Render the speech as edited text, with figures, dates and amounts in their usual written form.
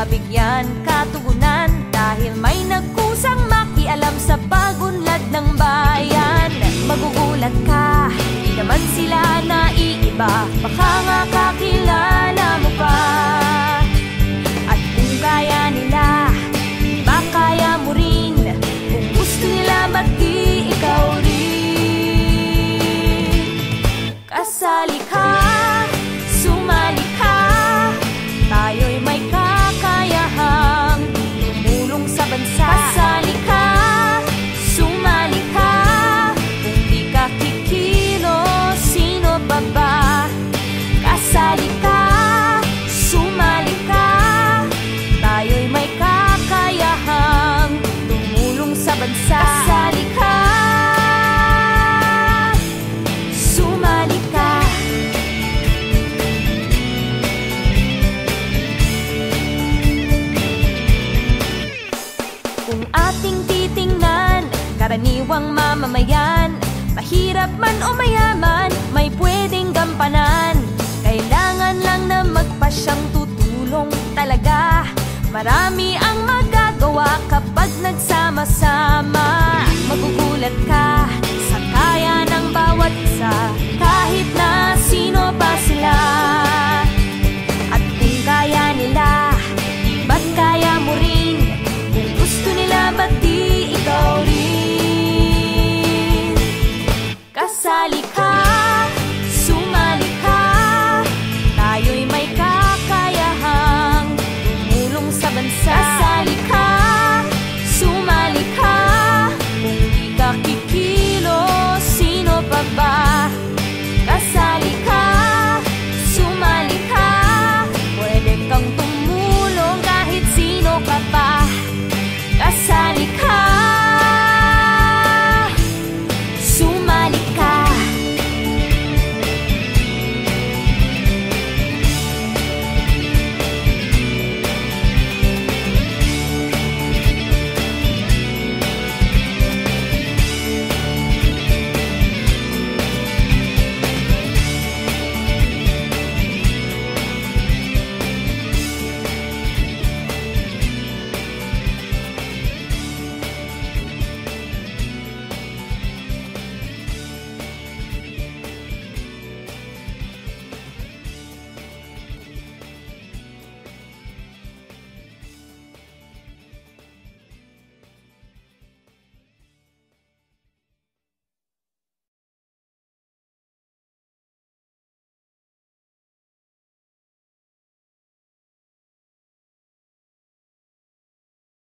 Bigyan katugunan dahil may nagkusang makialam sa pagunlad ng bayan. Magugulat ka, di naman sila naiiba, baka nga kakilala mo pa. At kung kaya nila, ba kaya mo rin? Kung gusto nila, ba't di ikaw rin? Kasali ka, sumali ka, tayo'y may kakayahang tumulong sa bansa. Kasali ka, sumali ka, kung di ka kikilos, sino ba ba? Kasali ka, sumali ka, tayo'y may kakayahang tumulong sa bansa. Kasali ka, sumali ka. Kung ating titingnan, karaniwang mamamayan, mahirap man o mayaman, may pwedeng gampanan. Kailangan lang na magpasyang tutulong talaga. Marami ang magagawa kapag nagsama-sama. Magugulat ka sa kaya ng bawat isa, kahit na sino pa sila.